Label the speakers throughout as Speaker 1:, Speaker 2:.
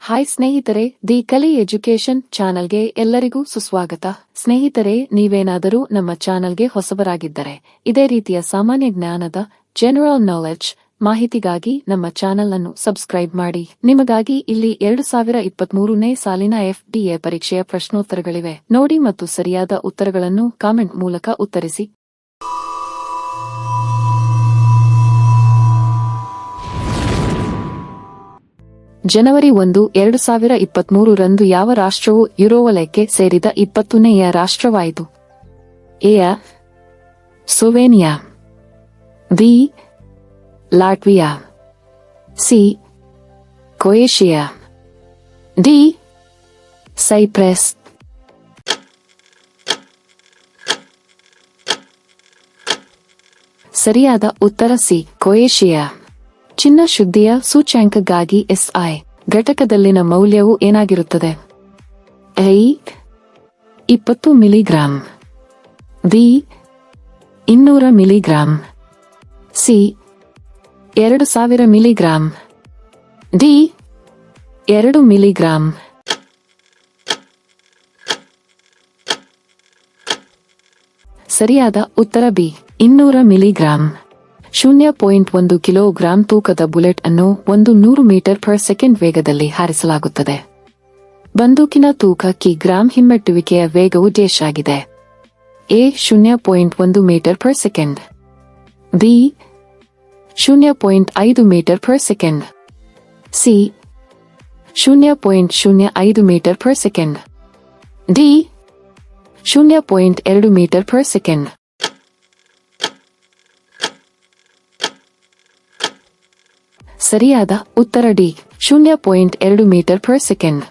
Speaker 1: Hi ಸ್ನೇಹಿತರೆ, the ಕಲಿ education ಚಾನಲ್ಗೆ ಎಲ್ಲರಿಗೂ ಸುಸ್ವಾಗತ. ಸ್ನೇಹಿತರೆ, ನೀವೇನಾದರೂ ನಮ್ಮ ಚಾನಲ್ಗೆ ಹೊಸಬರಾಗಿದ್ದರೆ ಇದೇ ರೀತಿಯ ಸಾಮಾನ್ಯ ಜ್ಞಾನದ ಜನರಲ್ ನಾಲೆಡ್ಜ್ ಮಾಹಿತಿಗಾಗಿ ನಮ್ಮ ಚಾನಲ್ ಅನ್ನು ಸಬ್ಸ್ಕ್ರೈಬ್ ಮಾಡಿ. ನಿಮಗಾಗಿ ಇಲ್ಲಿ 2023ನೇ ಸಾಲಿನ FDA ಪರೀಕ್ಷೆಯ ಪ್ರಶ್ನೋತ್ತರಗಳಿವೆ. ನೋಡಿ ಮತ್ತು ಸರಿಯಾದ ಉತ್ತರಗಳನ್ನು ಕಾಮೆಂಟ್ ಮೂಲಕ ಉತ್ತರಿಸಿ. ಜನವರಿ 1, 2023 ರಂದು ಯಾವ ರಾಷ್ಟ್ರವು ಯುರೋವಲಯಕ್ಕೆ ಸೇರಿದ 20ನೇಯ ರಾಷ್ಟ್ರವಾಯಿತು? A. Slovenia, B. Latvia, C. Croatia, D. Cyprus. ಸರಿಯಾದ ಉತ್ತರ ಸಿ. ಕ್ರೊಯೇಷಿಯಾ. ಚಿನ್ನ ಶುದ್ಧಿಯ ಸೂಚ್ಯಂಕಕ್ಕಾಗಿ SI ಘಟಕದಲ್ಲಿನ ಮೌಲ್ಯವು ಏನಾಗಿರುತ್ತದೆ? A. 20 milligram, B. 200 milligram, C. 2000 milligram, D. 2 milligram. ಸರಿಯಾದ ಉತ್ತರ ಬಿ. 200 ಮಿಲಿಗ್ರಾಂ. 0.1 ಕಿಲೋಗ್ರಾಂ ತೂಕದ ಬುಲೆಟ್ ಅನ್ನು 100 ಮೀಟರ್ ಪರ್ ಸೆಕೆಂಡ್ ವೇಗದಲ್ಲಿ ಹಾರಿಸಲಾಗುತ್ತದೆ. ಬಂದೂಕಿನ ತೂಕ ಕಿ.ಗ್ರಾಂ. ಹಿಮ್ಮೆಟ್ಟುವಿಕೆಯ ವೇಗವು ಆಗಿದೆ. A. 0.1 metre per second, B. 0.5 metre per second, C. 0.05 metre per second, D. 0.2 metre per second. ಸರಿಯಾದ ಉತ್ತರ ಡಿ. 0.2 metre per second.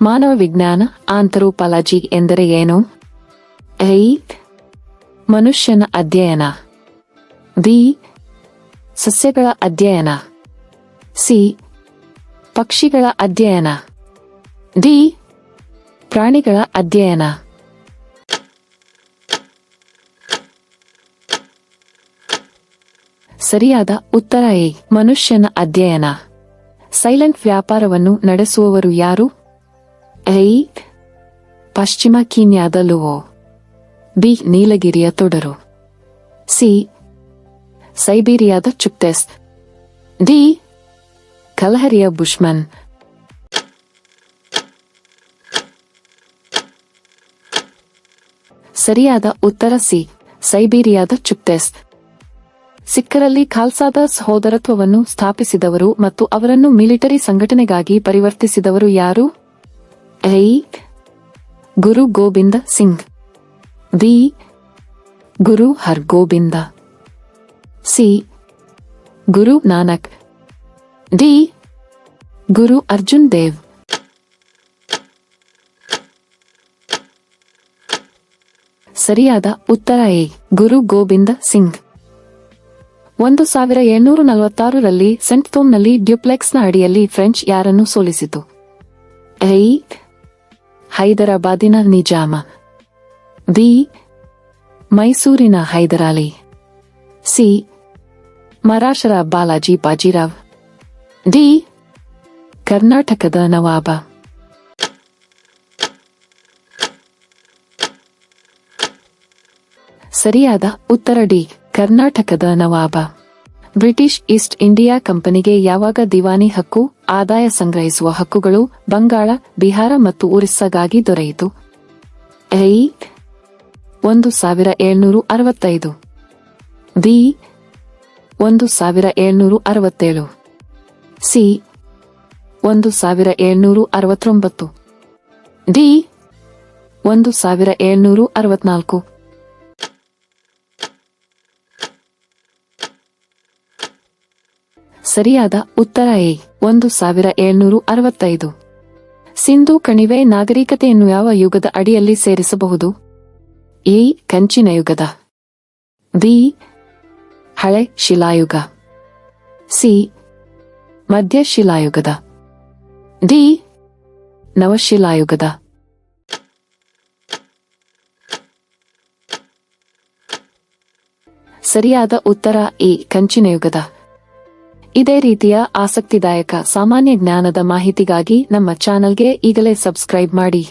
Speaker 1: ಮಾನವ ವಿಜ್ಞಾನ ಆಂಥ್ರೋಪಾಲಜಿ ಎಂದರೆ ಏನು? ಎ. ಮನುಷ್ಯನ ಅಧ್ಯಯನ, ಬಿ. ಸಸ್ಯಗಳ ಅಧ್ಯಯನ, ಸಿ. ಪಕ್ಷಿಗಳ ಅಧ್ಯಯನ, ಡಿ. ಪ್ರಾಣಿಗಳ ಅಧ್ಯಯನ. ಸರಿಯಾದ ಉತ್ತರ ಎ. ಮನುಷ್ಯನ ಅಧ್ಯಯನ. ಸೈಲೆಂಟ್ ವ್ಯಾಪಾರವನ್ನು ನಡೆಸುವವರು ಯಾರು? ಎ. ಪಶ್ಚಿಮ ಕೀನ್ಯಾದ ಲುವೋ, ಬಿ. ನೀಲಗಿರಿಯ ತೊಡರು, ಸಿ. ಸೈಬೀರಿಯಾದ ಚುಕ್ತೆಸ್, ಡಿ. ಕಲಹರಿಯ ಬುಷ್ಮನ್. ಸರಿಯಾದ ಉತ್ತರ ಸಿ. ಸೈಬೀರಿಯಾದ ಚುಕ್ತೆಸ್. ಸಿಖ್ಖರಲ್ಲಿ ಖಾಲ್ಸಾದ ಸಹೋದರತ್ವವನ್ನು ಸ್ಥಾಪಿಸಿದವರು ಮತ್ತು ಅವರನ್ನು ಮಿಲಿಟರಿ ಸಂಘಟನೆಗಾಗಿ ಪರಿವರ್ತಿಸಿದವರು ಯಾರು? A. Guru Gobind Singh, B. Guru Hargobind, C. Guru Nanak, D. Guru Arjun Dev. ಸರಿಯಾದ ಉತ್ತರ ಎ. ಗುರು ಗೋಬಿಂದ ಸಿಂಗ್. 1746 ರಲ್ಲಿ ಸೆಂಟ್ ಥೋಮ್ನಲ್ಲಿ ಡ್ಯುಪ್ಲೆಕ್ಸ್ನ ಅಡಿಯಲ್ಲಿ ಫ್ರೆಂಚ್ ಯಾರನ್ನು ಸೋಲಿಸಿತು? ಎ. ಹೈದರಾಬಾದಿನ ನಿಜಾಮ, ಬಿ. ಮೈಸೂರಿನ ಹೈದರಾಲಿ, ಸಿ. ಮರಾಠರ ಬಾಲಾಜಿ ಬಾಜಿರಾವ್, ಡಿ. ಕರ್ನಾಟಕದ ನವಾಬ. ಸರಿಯಾದ ಉತ್ತರ ಡಿ. ಕರ್ನಾಟಕದ ನವಾಬ. ಬ್ರಿಟಿಷ್ ಈಸ್ಟ್ ಇಂಡಿಯಾ ಕಂಪನಿಗೆ ಯಾವಾಗ ದಿವಾನಿ ಹಕ್ಕು, ಆದಾಯ ಸಂಗ್ರಹಿಸುವ ಹಕ್ಕುಗಳು ಬಂಗಾಳ, ಬಿಹಾರ ಮತ್ತು ಒರಿಸ್ಸಾಗಾಗಿ ದೊರೆಯಿತು? ಎ. 1765, ಬಿ. 1767, ಸಿ. 1769, ಡಿ. 1764. ಸರಿಯಾದ ಉತ್ತರ ಎ. 1765. ಸಿಂಧೂ ಕಣಿವೆ ನಾಗರಿಕತೆಯನ್ನು ಯಾವ ಯುಗದ ಅಡಿಯಲ್ಲಿ ಸೇರಿಸಬಹುದು? ಎ. ಕಂಚಿನ ಯುಗದ, ಬಿ. ಹಳೆ ಶಿಲಾಯುಗ, ಸಿ. ಮಧ್ಯ ಶಿಲಾಯುಗದ, ಡಿ. ನವಶಿಲಾಯುಗದ. ಸರಿಯಾದ ಉತ್ತರ ಎ. ಕಂಚಿನ ಯುಗದ. ಇದೇ ರೀತಿಯ ಆಸಕ್ತಿದಾಯಕ ಸಾಮಾನ್ಯ ಜ್ಞಾನದ ಮಾಹಿತಿಗಾಗಿ ನಮ್ಮ ಚಾನೆಲ್ಗೆ ಈಗಲೇ ಸಬ್ಸ್ಕ್ರೈಬ್ ಮಾಡಿ.